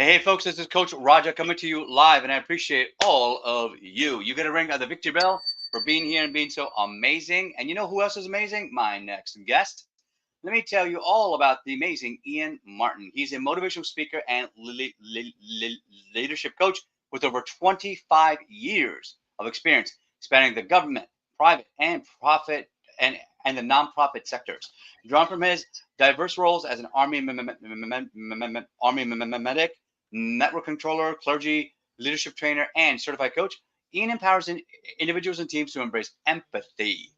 Hey, folks, this is Coach Raja coming to you live, and I appreciate all of you. You get a ring of the victory bell for being here and being so amazing. And you know who else is amazing? My next guest. Let me tell you all about the amazing Ian Martin. He's a motivational speaker and leadership coach with over 25 years of experience spanning the government, private, and profit and the nonprofit sectors. Drawn from his diverse roles as an army medic, network controller, clergy leadership trainer, and certified coach, Ian empowers individuals and teams to embrace empathy,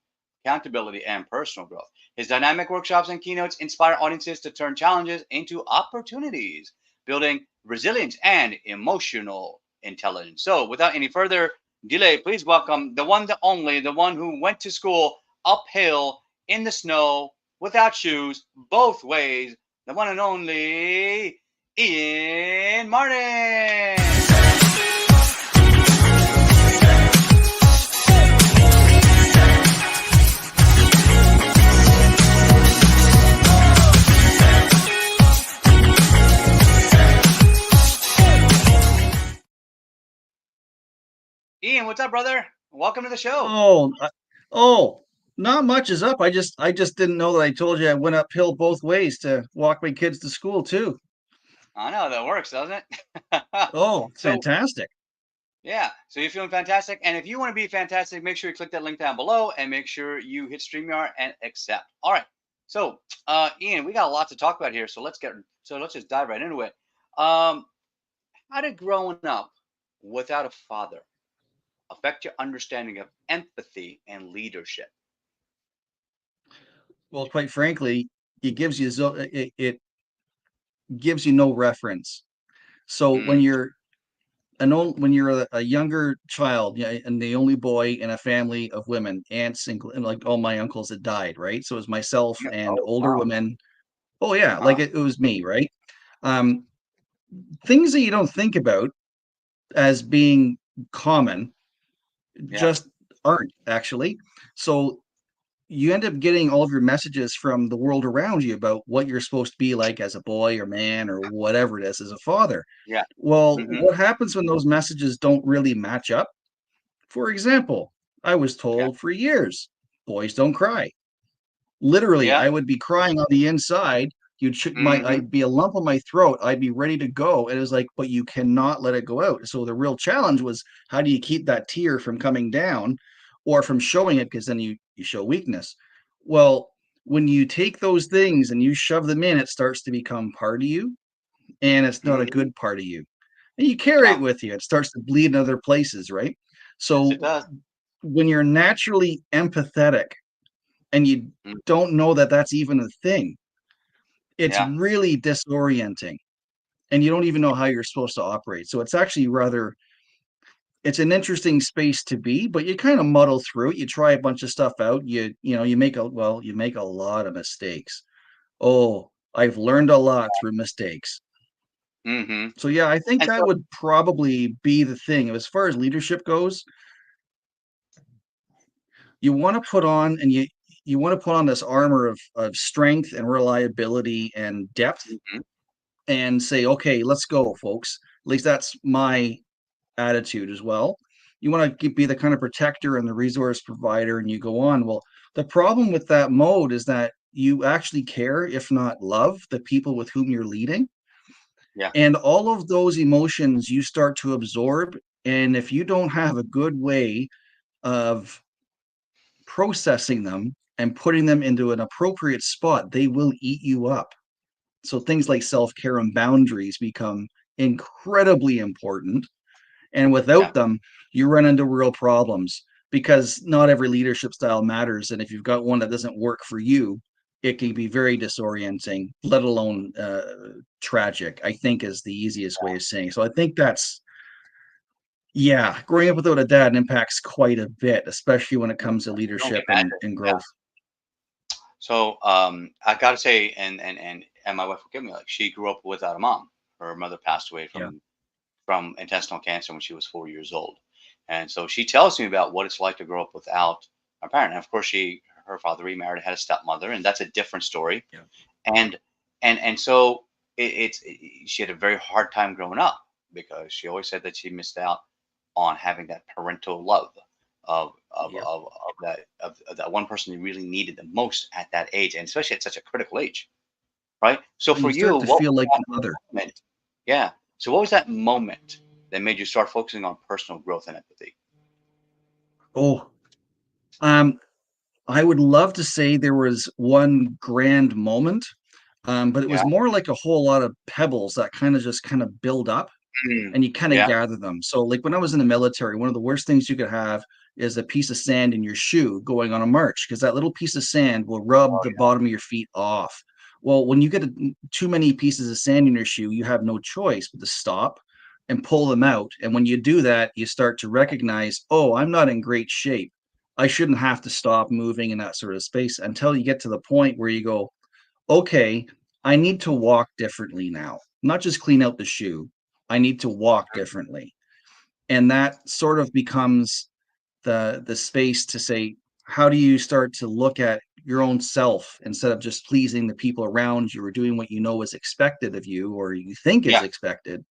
accountability, and personal growth. His dynamic workshops and keynotes inspire audiences to turn challenges into opportunities, building resilience and emotional intelligence. So, without any further delay, please welcome the one, the only, the one who went to school uphill in the snow without shoes, both ways, the one and only Ian Martin. Ian, what's up, brother? Welcome to the show. Oh, not much is up. I just didn't know that I told you I went uphill both ways to walk my kids to school too. I know that works, doesn't it? Oh, So, fantastic. yeah, so you're feeling fantastic. And if you want to be fantastic, make sure you click that link down below and make sure you hit StreamYard and accept. All right. So, Ian, we got a lot to talk about here. So let's just dive right into it. Um, how did growing up without a father affect your understanding of empathy and leadership? Well, quite frankly, it gives you no reference. So when Mm, you're when you're a younger child, yeah, and the only boy in a family of women, aunts and like all my uncles had died, right? So it was myself yeah. and Oh, older wow. women. Oh yeah, like Uh-huh. it was me, right? Um, Things that you don't think about as being common Yeah. just aren't actually. So you end up getting all of your messages from the world around you about what you're supposed to be like as a boy or man or whatever it is as a father. Yeah. Well, Mm-hmm. what happens when those messages don't really match up? For example, I was Yeah. told for years, boys don't cry. Literally, Yeah. I would be crying on the inside. Mm-hmm. I'd be a lump on my throat. I'd be ready to go. And it was like, but you cannot let it go out. So the real challenge was how do you keep that tear from coming down or from showing it? Because then you show weakness. Well, when you take those things and you shove them in, it starts to become part of you, and it's not a Mm-hmm. good part of you. And you carry No. it with you. It starts to bleed in other places, right? Yes, it So does. when you're naturally empathetic and you Mm, don't know that that's even a thing, it's yeah. really disorienting and you don't even know how you're supposed to operate. So it's an interesting space to be, but you kind of muddle through it. You try a bunch of stuff out. You make a lot of mistakes. Oh, I've learned a lot through mistakes. Mm-hmm. So yeah, I think And that so, would probably be the thing. As far as leadership goes, you want to put on and you want to put on this armor of strength and reliability and depth mhm, and say, okay, let's go, folks. At least that's my attitude as well. You want to be the kind of protector and the resource provider, and you go on. Well, the problem with that mode is that you actually care, if not love, the people with whom you're leading. yeah. And all of those emotions you start to absorb. And if you don't have a good way of processing them and putting them into an appropriate spot, they will eat you up. So things like self-care and boundaries become incredibly important. And Yeah. without them, you run into real problems because not every leadership style matters. And if you've got one that doesn't work for you, it can be very disorienting, let alone tragic, I think is the easiest way of saying. So I think yeah, growing up without a dad impacts quite a bit, especially when it Mm, comes to I can only leadership imagine. and Yeah. growth. So, I gotta say, and my wife will give me like she grew up without a mom. Her mother passed away Yeah. from intestinal cancer when she was 4 years old, and so she tells me about what it's like to grow up without a parent. And of course, her father remarried, had a stepmother, and that's a different story. Yeah. And so. she had a very hard time growing up because she always said that she missed out on having that parental love Yep. of that one person you really needed the most at that age, and especially at such a critical age, right? So And for you you, start to what feel was like that the mother. moment? Yeah. So what was that moment that made you start focusing on personal growth and empathy? Oh, um, I would love to say there was one grand moment, but it Yeah. was more like a whole lot of pebbles that kind of build up Mm. and you kind of Yeah. gather them. So, like when I was in the military, one of the worst things you could have is a piece of sand in your shoe going on a march because that little piece of sand will rub Oh the bottom of your feet off. Well, when you get too many pieces of sand in your shoe, you have no choice but to stop and pull them out. And when you do that, you start to recognize, oh, I'm not in great shape. I shouldn't have to stop moving in that sort of space until you get to the point where you go, okay, I need to walk differently now, not just clean out the shoe. I need to walk differently. And that sort of becomes the space to say, how do you start to look at your own self instead of just pleasing the people around you or doing what you know is expected of you or you think is Yeah. expected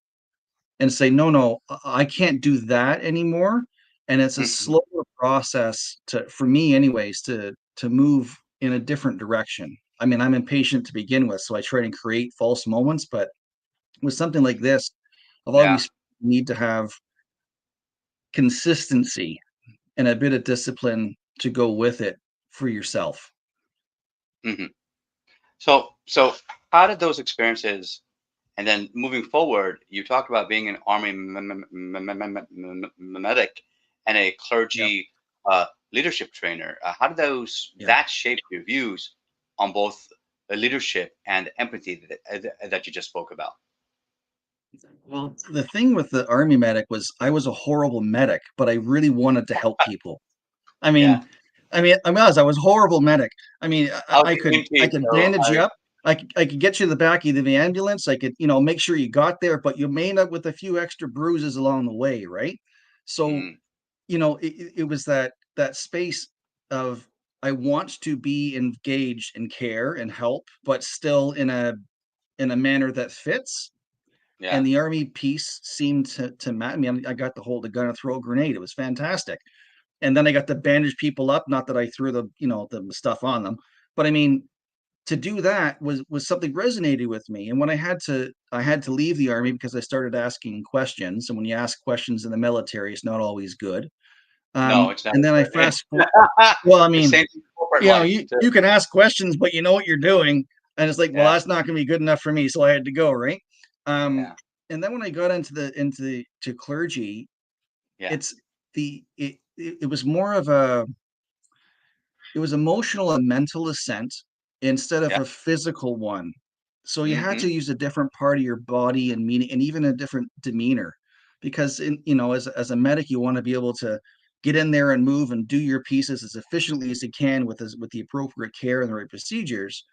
and say, no, no, I can't do that anymore. And it's a Hmm. slower process to, for me anyways, to move in a different direction. I mean, I'm impatient to begin with, so I try and create false moments, but with something like this, I've Yeah. always need to have consistency and a bit of discipline to go with it for yourself. Hmm. So how did those experiences, and then moving forward, you talked about being an army medic and a Yep. clergy leadership trainer. How did those Yeah. that shape your views on both the leadership and empathy that you just spoke about? Well, the thing with the army medic was I was a horrible medic, but I really wanted to help people. I Yeah, mean, I was horrible medic. I mean, I was I an could I EMT, could so bandage you I up. I could get you to the back of the ambulance. I could, make sure you got there, but you may end up with a few extra bruises along the way, right? So, mm, it was that space of I want to be engaged in care and help, but still in a manner that fits. yeah, And the army piece seemed to match me. I got to hold a gun and throw a grenade. It was fantastic. And then I got to bandage people up. Not that I threw the stuff on them, but I mean, to do that was something resonated with me. And when I had to leave the army because I started asking questions. And when you ask questions in the military, it's not always good. no, it's not And then I good. fast forward. Well, I The mean, same thing in corporate life you too. you can ask questions, but you know what you're doing, and it's like, well, Yeah, that's not going to be good enough for me, so I had to go, right? Um, yeah, and then when I got into clergy, yeah, it's it was more of a it was emotional and mental ascent instead of yeah, a physical one. So you had hmm, to use a different part of your body and meaning and even a different demeanor. Because as a medic, you want to be able to get in there and move and do your pieces as efficiently as you can with the appropriate care and the right procedures.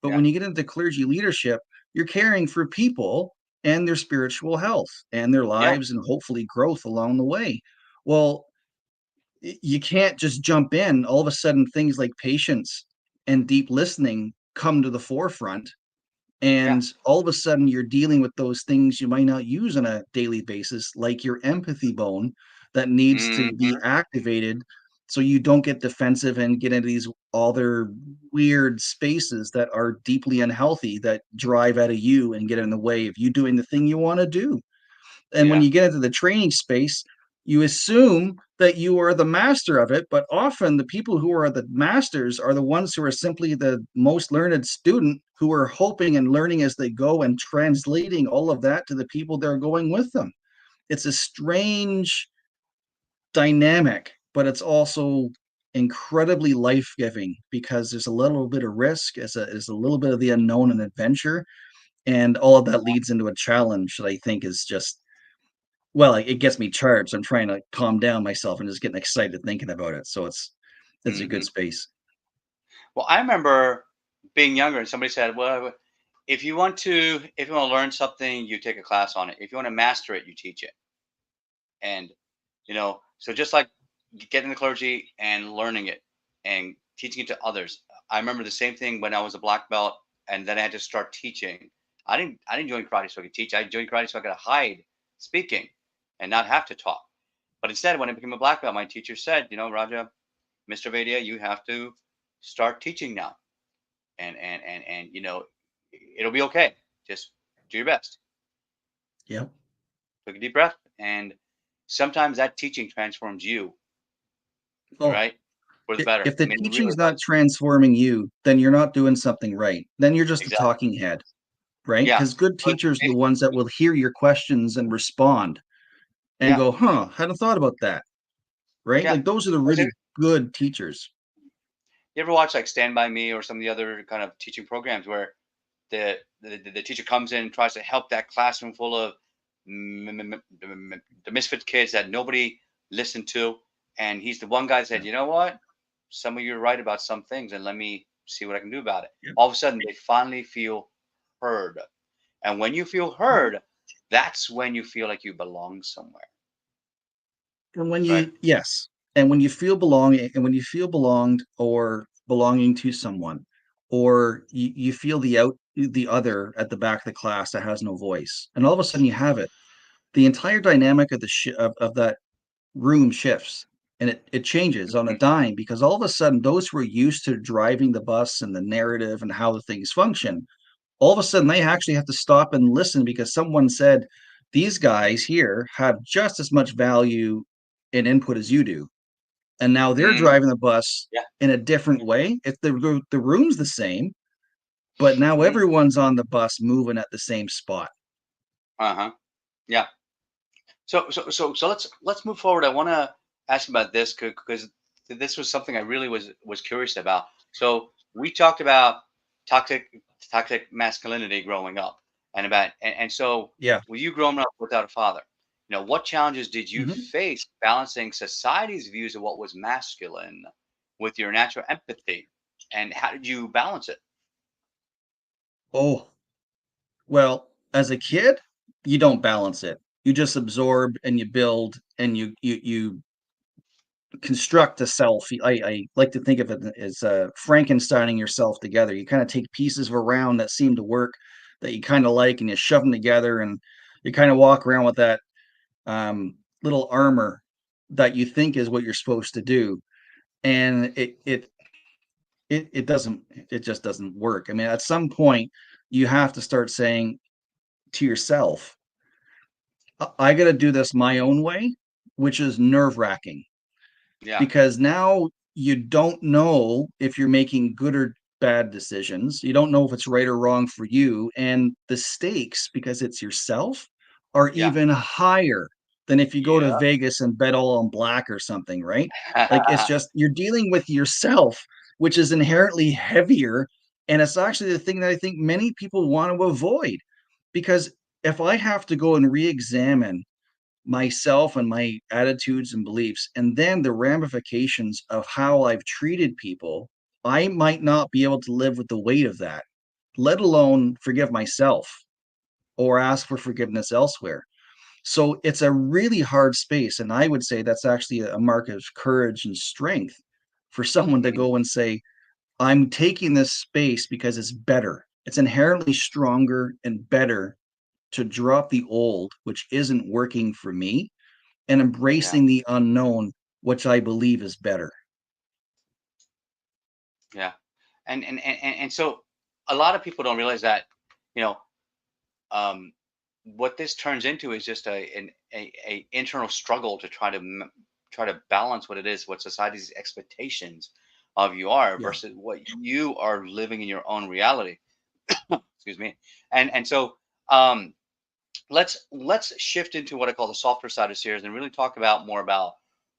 But yeah, when you get into clergy leadership, you're caring for people and their spiritual health and their yeah, lives and hopefully growth along the way. Well, you can't just jump in. All of a sudden, things like patience and deep listening come to the forefront. yeah, And all of a sudden, you're dealing with those things you might not use on a daily basis, like your empathy bone that needs to be hmm, activated so you don't get defensive and get into these other weird spaces that are deeply unhealthy that drive out of you and get in the way of you doing the thing you want to do. And when yeah, you get into the training space, you assume that you are the master of it, but often the people who are the masters are the ones who are simply the most learned student who are hoping and learning as they go and translating all of that to the people they're going with them. It's a strange dynamic, but it's also incredibly life-giving because there's a little bit of risk as a little bit of the unknown and adventure, and all of that leads into a challenge that I think is just well, it gets me charged. I'm trying to calm down myself and just getting excited thinking about it. So it's a good hmm. space. Well, I remember being younger and somebody said, "Well, if you want to learn something, you take a class on it. If you want to master it, you teach it." And so just like getting the clergy and learning it and teaching it to others. I remember the same thing when I was a black belt, and then I had to start teaching. I didn't join karate so I could teach. I joined karate so I could hide speaking and not have to talk. But instead, when I became a black belt, my teacher said, Raja, Mr. Vaidya, you have to start teaching now, and it'll be okay. Just do your best. Yeah. Took a deep breath, and sometimes that teaching transforms you, Oh, right, for the better. if I the mean, it really teaching's not does. transforming you, then you're not doing something right. Then you're just a Exactly. talking head, right? Yeah. Because good But teachers are the ones that will hear your questions and respond and yeah, go, huh, hadn't thought about that, right? yeah. Like those are the Was really good teachers. you ever watch like Stand by Me or some of the other kind of teaching programs where the teacher comes in and tries to help that classroom full of the misfit kids that nobody listened to, and he's the one guy that said, you know what, some of you are right about some things, and let me see what I can do about it. Yep. All of a sudden, they finally feel heard, and when you feel Yep. heard, that's when you feel like you belong somewhere, And when right? you, yes, and when you feel belonging, and when you feel belonged or belonging to someone, or you feel the other at the back of the class that has no voice, and all of a sudden you have it, the entire dynamic of of that room shifts, and it changes on a Mhm. dime, because all of a sudden those who are used to driving the bus and the narrative and how the things function, all of a sudden they actually have to stop and listen because someone said these guys here have just as much value and input as you do, and now they're Mhm. driving the bus Yeah. in a different way. If the room's the same, but now Mhm. everyone's on the bus moving at the same spot. Uh huh. Yeah. So let's move forward. I want to ask about this because this was something I really was curious about. So we talked about toxic toxic masculinity growing up, and so Yeah. with you growing up without a father, what challenges did you Hmm. face balancing society's views of what was masculine with your natural empathy, and how did you balance it? Oh, well, as a kid, you don't balance it. You just absorb and you build and you construct a self. I like to think of it as Frankensteining yourself together. You kind of take pieces of around that seem to work, that you kind of like, and you shove them together, and you kind of walk around with that little armor that you think is what you're supposed to do, and it doesn't. It just doesn't work. I mean, at some point, you have to start saying to yourself, I got to do this my own way, which is nerve wracking, Yeah, because now you don't know if you're making good or bad decisions. You don't know if it's right or wrong for you. And the stakes, because it's yourself, are yeah, even higher than if you go to yeah, Vegas and bet all on black or something, right? Like it's just you're dealing with yourself, which is inherently heavier. And it's actually the thing that I think many people want to avoid. Because if I have to go and re examine myself and my attitudes and beliefs, and then the ramifications of how I've treated people, I might not be able to live with the weight of that, let alone forgive myself or ask for forgiveness elsewhere. So it's a really hard space. And I would say that's actually a mark of courage and strength for someone to Mhm. go and say, I'm taking this space because it's better. It's inherently stronger and better to drop the old, which isn't working for me, and Yeah, embracing the unknown, which I believe is better. yeah. And so a lot of people don't realize that, you know, um, what this turns into is just a internal struggle to try to balance what society's expectations of you are Yeah. versus what you are living in your own reality. Excuse me. And so um, let's shift into what I call the softer side of series and really talk about more about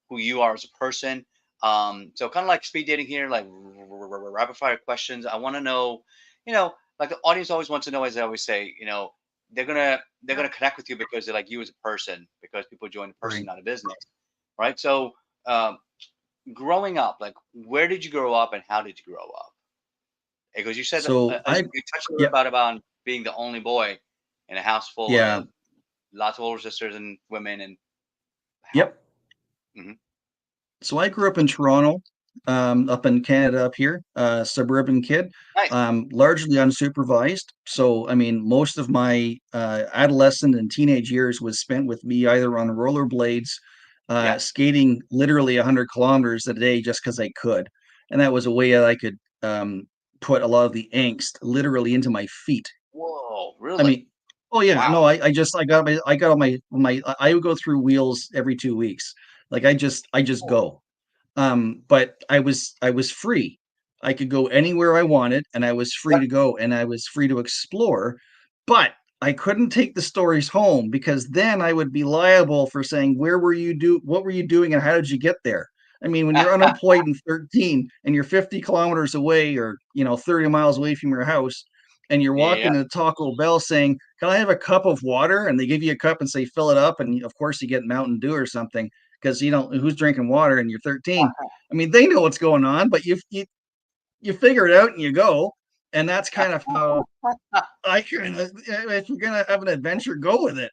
who you are as a person. So kind of like speed dating here, like rapid fire questions. I want to know, like the audience always wants to know, as I always say, they're gonna connect with you because they like you as a person, because people join a person, Right. not a business, right? So um, growing up, like where did you grow up and how did you grow up? Because you said So I, you touched a little yeah, about being the only boy in a house full yeah, of lots of older sisters and women and how. yep. Mhm. So I grew up in Toronto, up in Canada, up here, suburban kid, Nice. largely unsupervised. So, I mean, most of my adolescent and teenage years was spent with me either on rollerblades, Yeah. skating literally 100 kilometers a day just because I could. And that was a way that I could put a lot of the angst literally into my feet. Whoa, I really? mean, oh yeah, Wow. no, I got my I would go through wheels every 2 weeks. Like I just Cool. go. But I was free. I could go anywhere I wanted, and I was free Yep. to go, and I was free to explore. But I couldn't take the stories home because then I would be liable for saying, "Where were you what were you doing, and how did you get there?" I mean, when you're unemployed and 13 and you're 50 kilometers away or 30 miles away from your house, and you're Yeah. walking to Taco Bell saying, "Can I have a cup of water?" And they give you a cup and say, "Fill it up," and of course you get Mountain Dew or something because you don't who's drinking water and you're 13. I mean, they know what's going on, but you figure it out and you go. And that's kind of how I kind of, if you're gonna have an adventure, go with it.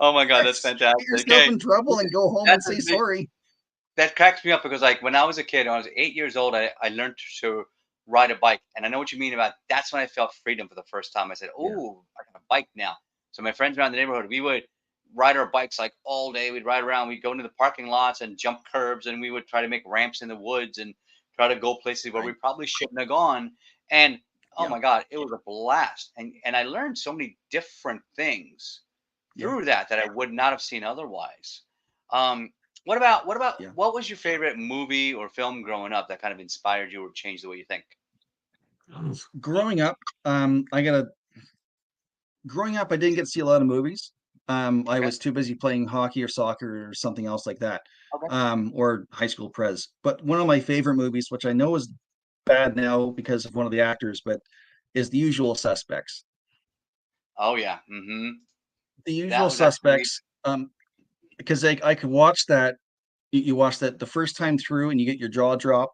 Oh my God, that's Get fantastic. yourself Hey, in trouble and go home and that's say a, sorry. that cracks me up because like when I was a kid, when I was 8 years old, I learned to ride a bike, and I know what you mean about that's when I felt freedom for the first time. I said, Yeah, "Oh, I got a bike now." So my friends around the neighborhood, we would ride our bikes like all day. We'd ride around. We'd go into the parking lots and jump curbs, and we would try to make ramps in the woods and try to go places where we right. probably shouldn't have gone. And oh Yeah, my God, it was a blast. And I learned so many different things yeah, through that I would not have seen otherwise. Um, what about yeah. what was your favorite movie or film growing up that kind of inspired you or changed the way you think? Growing up, I gotta growing up, I didn't get to see a lot of movies. I Okay. was too busy playing hockey or soccer or something else like that, Okay. or high school prez. But one of my favorite movies, which I know is bad now because of one of the actors, but is The Usual Suspects. Oh yeah. Mm-hmm. The Usual That's great. Suspects, because I could watch that. You watch that the first time through, and you get your jaw drop,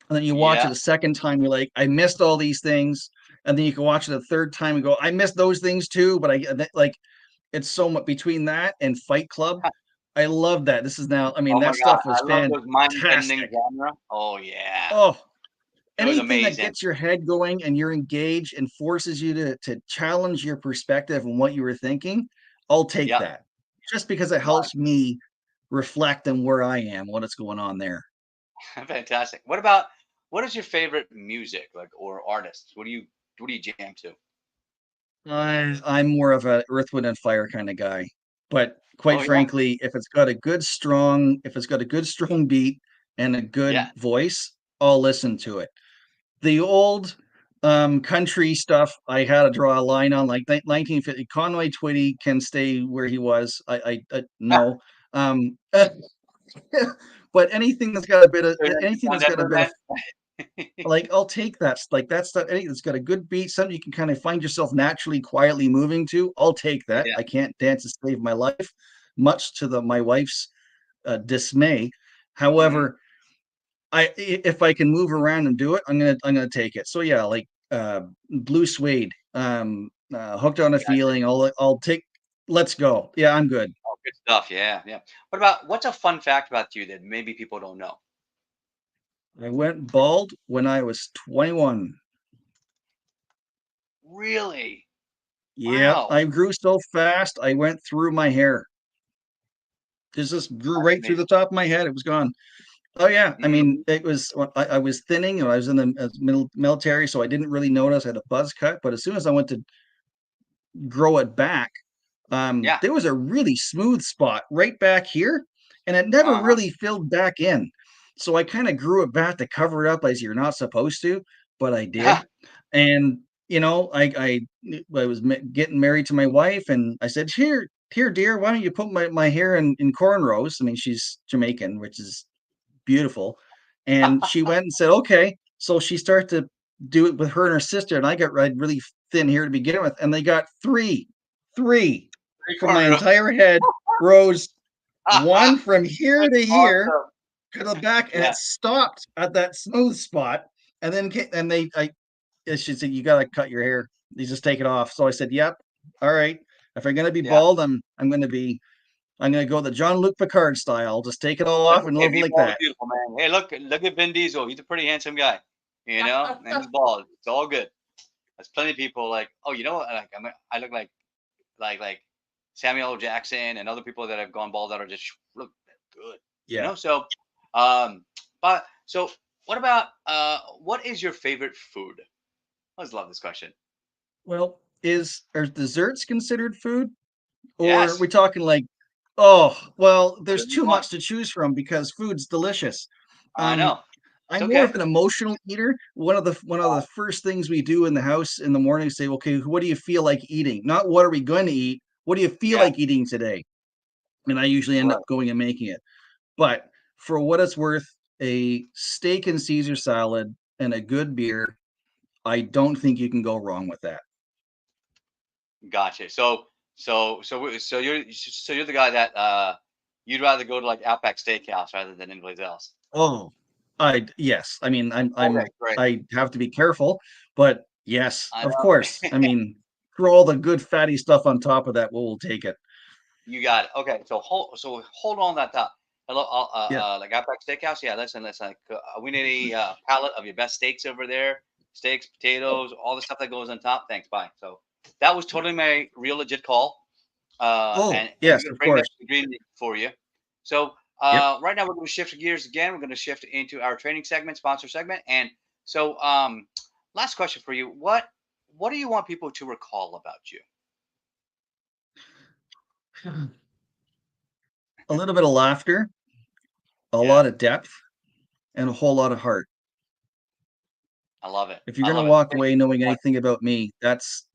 and then you watch Yeah. it a second time. You're like, I missed all these things, and then you can watch it a third time and go, I missed those things too. But like it's so much between that and Fight Club. I love that. This is now, I mean, Oh my that God, stuff was I love those mind-bending fantastic. genre. Oh yeah, Oh, it was anything that amazing. gets your head going and you're engaged and forces you to challenge your perspective and what you were thinking, I'll take Yeah, that. Just because it right. helps me reflect on where I am, what is going on there. Fantastic. What is your favorite music like or artists? What do you jam to? I'm more of a Earth, Wind, and Fire kind of guy. But quite Oh yeah, frankly, if it's got a good strong beat and a yeah. good voice, I'll listen to it. The old country stuff, I had to draw a line on, like 1950. Conway Twitty can stay where he was. I no. Um, but anything Down that's got a Denver, bit of man. like I'll take that like that stuff. Anything that's got a good beat, something you can kind of find yourself naturally, quietly moving to. I'll take that. Yeah. I can't dance to save my life, much to my wife's dismay. Mhm. However, if I can move around and do it, I'm gonna take it. So yeah, like Blue Suede, Hooked on a Gotcha. Feeling. I'll take. Let's go. Yeah, I'm good. Oh, good stuff. Yeah, yeah. What's a fun fact about you that maybe people don't know? I went bald when I was 21. Really? Yeah, Wow. I grew so fast. I went through my hair. Just grew That's right through the amazing. top of my head. It was gone. Oh yeah, I mean, Mhm. it was. I was thinning, and I was in the military, so I didn't really notice I had a buzz cut. But as soon as I went to grow it back, Yeah. there was a really smooth spot right back here, and it never Uh-huh. really filled back in. So I kind of grew it back to cover it up as you're not supposed to, but I did. And I was getting married to my wife, and I said, "Here, dear, why don't you put my hair in cornrows?" I mean, she's Jamaican, which is beautiful. And she went and said, "Okay." So she started to do it with her and her sister, and I got really thin hair to begin with, and they got three Three from my corner. entire head, rows one from here That's to here awesome. to the back, and Yeah. it stopped at that smooth spot. And then and she said, "You got to cut your hair. You just take it off." So I said, "Yep, all right. If I'm gonna be Yeah. bald, I'm gonna be." I'm going to go the Jean-Luc Picard style. Just take it all off and live like that. Beautiful, man. Hey, look at Vin Diesel. He's a pretty handsome guy, and he's bald. It's all good. There's plenty of people like, oh, you know what? Like I look like Samuel L. Jackson and other people that have gone bald that are just look good. Yeah. So, so what about what is your favorite food? I always love this question. Well, are desserts considered food? Or Yes. are we talking like, oh, well, there's too much to choose from because food's delicious. I know. I'm more of an emotional eater. One of the first things we do in the house in the morning is say, okay, what do you feel like eating? Not what are we going to eat? What do you feel like eating today? And I usually end up going and making it. But for what it's worth, a steak and Caesar salad and a good beer, I don't think you can go wrong with that. Gotcha. So you're the guy that you'd rather go to like Outback Steakhouse rather than anyplace else. Oh, yes. I mean, I have to be careful, but yes, of course. I mean, throw all the good fatty stuff on top of that, we'll take it. You got it. Okay, so hold on that thought. Hello, like Outback Steakhouse. Yeah, listen. Like, we need a palette of your best steaks over there. Steaks, potatoes, all the stuff that goes on top. Thanks. Bye. So that was totally my real legit call. And yes, of course. For you. So right now we're going to shift gears again. We're going to shift into our training segment, sponsor segment. And so last question for you. What do you want people to recall about you? A little bit of laughter, a lot of depth, and a whole lot of heart. I love it. If you're going to walk away knowing anything about me, that's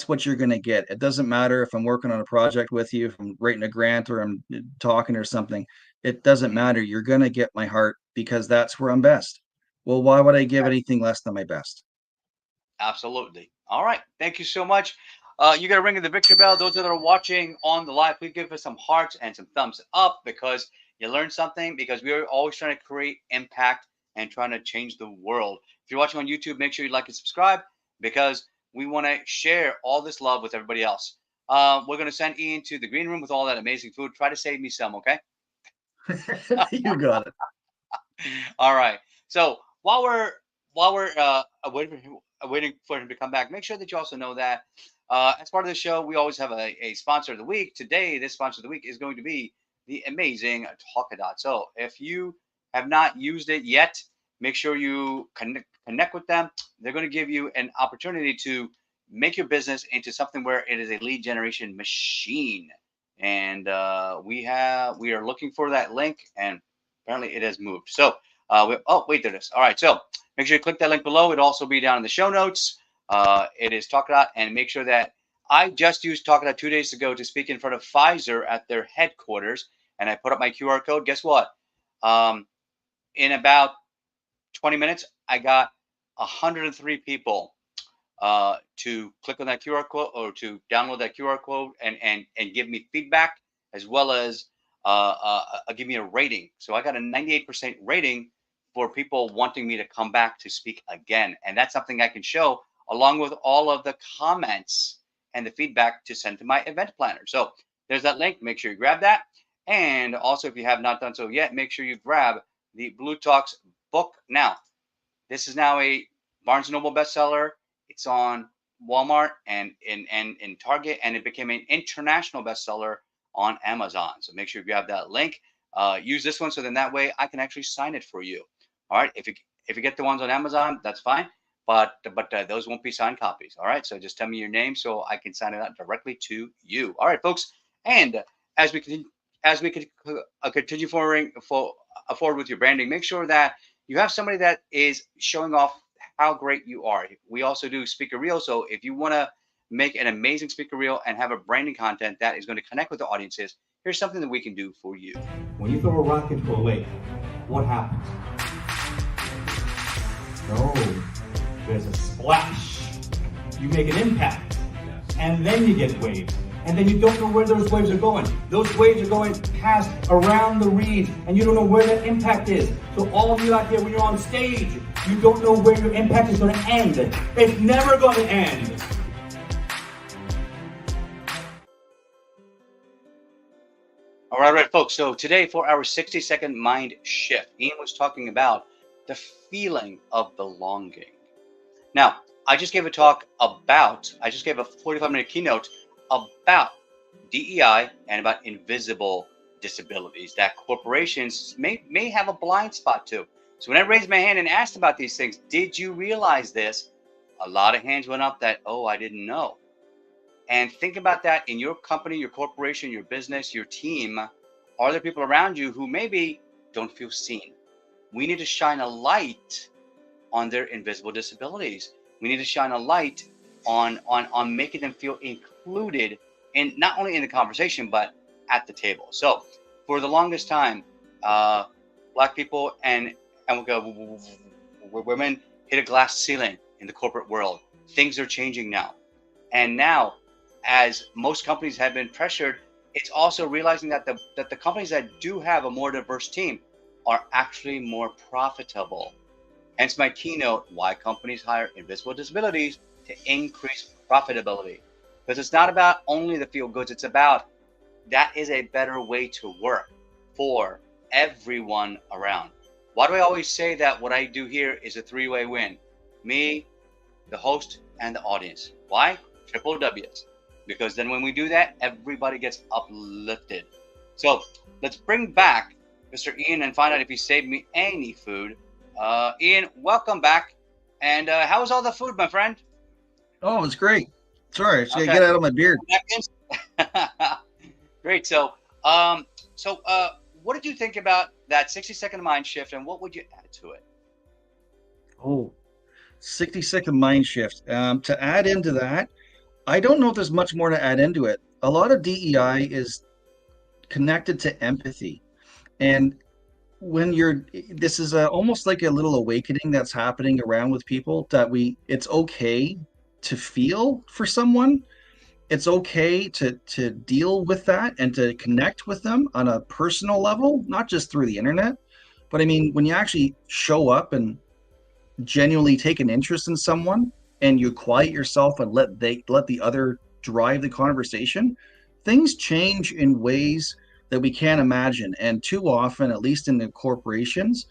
what you're going to get. It doesn't matter if I'm working on a project with you, if I'm writing a grant or I'm talking or something. It doesn't matter. You're going to get my heart because that's where I'm best. Well, why would I give anything less than my best? Absolutely. All right. Thank you so much. You got to ring the Victor Bell. Those that are watching on the live, please give us some hearts and some thumbs up because you learned something, because we are always trying to create impact and trying to change the world. If you're watching on YouTube, make sure you like and subscribe because we want to share all this love with everybody else. We're going to send Ian to the green room with all that amazing food. Try to save me some, okay? You got it. All right. So while we're waiting for him to come back, make sure that you also know that as part of the show, we always have a sponsor of the week. Today, this sponsor of the week is going to be the amazing Talkadot. So if you have not used it yet, make sure you connect with them. They're going to give you an opportunity to make your business into something where it is a lead generation machine. And we are looking for that link, and apparently it has moved. So wait, there it is. All right, so make sure you click that link below. It'll also be down in the show notes. It is Talkadot, and make sure that I just used Talkadot 2 days ago to speak in front of Pfizer at their headquarters, and I put up my QR code. Guess what? In about 20 minutes, I got 103 people to click on that QR code or to download that QR code and give me feedback, as well as give me a rating. So I got a 98% rating for people wanting me to come back to speak again. And that's something I can show along with all of the comments and the feedback to send to my event planner. So there's that link. Make sure you grab that. And also, if you have not done so yet, make sure you grab the Blu Talks book. Now, this is now a Barnes & Noble bestseller. It's on Walmart and in Target, and it became an international bestseller on Amazon. So make sure you grab that link. Use this one so then that way I can actually sign it for you. All right. If you get the ones on Amazon, that's fine. But those won't be signed copies. All right. So just tell me your name so I can sign it out directly to you. All right, folks. And as we continue forward with your branding, make sure that you have somebody that is showing off how great you are. We also do speaker reel. So if you want to make an amazing speaker reel and have a branding content that is going to connect with the audiences, here's something that we can do for you. When you throw a rock into a lake, what happens? No, there's a splash. You make an impact, and then you get waves. And then you don't know where those waves are going. Those waves are going past around the reeds, and you don't know where that impact is. So all of you out there, when you're on stage, you don't know where your impact is going to end. It's never going to end. right, folks. So today for our 60-second mind shift, Ian was talking about the feeling of belonging. Now, I just gave a 45-minute keynote about DEI and about invisible disabilities that corporations may have a blind spot to. So when I raised my hand and asked about these things, did you realize this? A lot of hands went up that, oh, I didn't know. And think about that in your company, your corporation, your business, your team. Are there people around you who maybe don't feel seen? We need to shine a light on their invisible disabilities. We need to shine a light on making them feel included in not only in the conversation, but at the table. So for the longest time, Black people and women hit a glass ceiling in the corporate world. Things are changing now. And now, as most companies have been pressured, it's also realizing that the companies that do have a more diverse team are actually more profitable. Hence my keynote, why companies hire invisible disabilities to increase profitability. Because it's not about only the feel goods, it's about that is a better way to work for everyone around. Why do I always say that what I do here is a three-way win? Me, the host, and the audience. Why? Triple W's. Because then when we do that, everybody gets uplifted. So let's bring back Mr. Ian and find out if he saved me any food. Ian, welcome back. And how was all the food, my friend? Oh, it's great. Sorry, I just gotta get out of my beard. Great. So, what did you think about that 60-second mind shift, and what would you add to it? Oh, 60-second mind shift. To add into that, I don't know if there's much more to add into it. A lot of DEI is connected to empathy. And when this is almost like a little awakening that's happening around with people that it's okay to feel for someone. It's okay to deal with that and to connect with them on a personal level, not just through the internet. But I mean, when you actually show up and genuinely take an interest in someone and you quiet yourself and let the other drive the conversation, things change in ways that we can't imagine. And too often, at least in the corporations,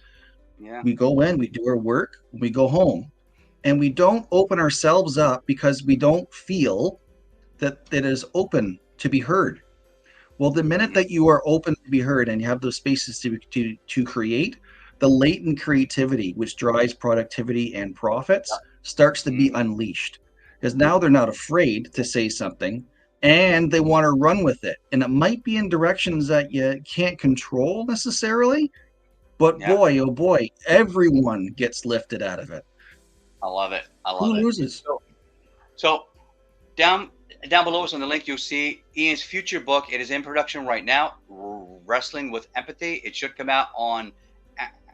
we go in, we do our work, we go home, and we don't open ourselves up because we don't feel that it is open to be heard. Well, the minute that you are open to be heard and you have those spaces to create, the latent creativity, which drives productivity and profits, starts to be unleashed. Because now they're not afraid to say something and they want to run with it. And it might be in directions that you can't control necessarily, but boy, oh boy, everyone gets lifted out of it. I love it. Who loses? So down below us on the link, you'll see Ian's future book. It is in production right now, Wrestling with Empathy. It should come out on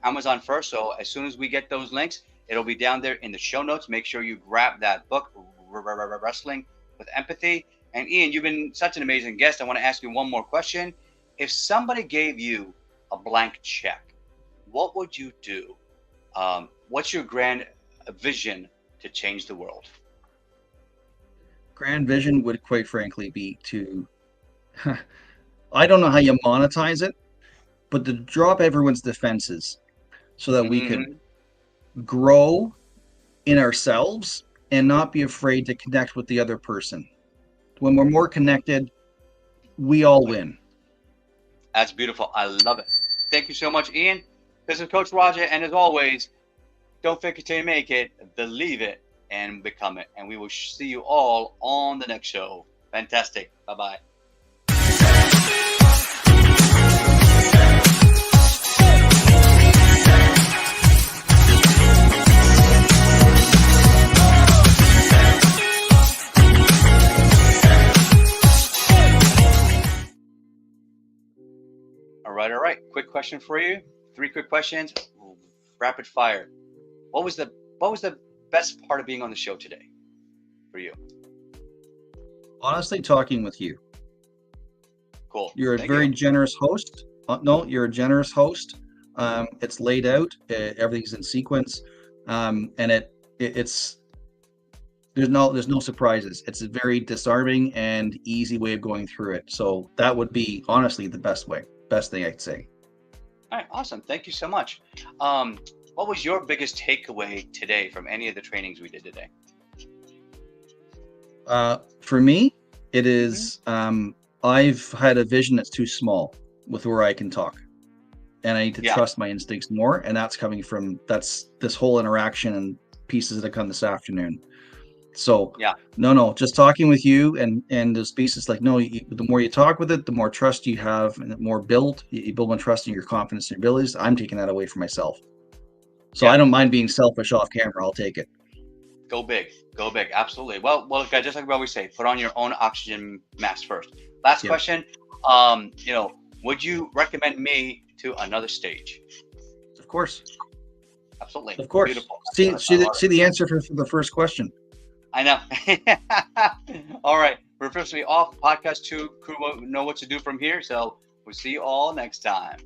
Amazon first. So as soon as we get those links, it'll be down there in the show notes. Make sure you grab that book, Wrestling with Empathy. And Ian, you've been such an amazing guest. I want to ask you one more question. If somebody gave you a blank check, what would you do? What's your grand vision to change the world? Grand vision would, quite frankly, be to, I don't know how you monetize it, but to drop everyone's defenses so that we could grow in ourselves and not be afraid to connect with the other person. When we're more connected, we all win. That's beautiful. I love it. Thank you so much, Ian. This is Coach Raja, and as always, don't fake it till you make it, believe it, and become it. And we will see you all on the next show. Fantastic. Bye-bye. All right. Quick question for you. 3 quick questions. Rapid fire. What was the best part of being on the show today for you? Honestly, talking with you. Cool. You're a very generous host. No, you're a generous host. It's laid out. Everything's in sequence, and it's there's no surprises. It's a very disarming and easy way of going through it. So that would be honestly the best way. best thing I could say. All right, awesome. Thank you so much. What was your biggest takeaway today from any of the trainings we did today? For me, it is, I've had a vision that's too small with where I can talk, and I need to trust my instincts more. And that's coming from, that's this whole interaction and pieces that have come this afternoon. So no, just talking with you and those pieces, like, no, the more you talk with it, the more trust you have, and the more you build on trust in your confidence and abilities. I'm taking that away from myself. So I don't mind being selfish off camera. I'll take it. Go big, absolutely. Well, guys, just like we always say, put on your own oxygen mask first. Last question, would you recommend me to another stage? Of course. Absolutely. Of course. Beautiful. See the answer for the first question. I know. All right, we're officially off. Podcast 2 crew won't know what to do from here, so we'll see you all next time.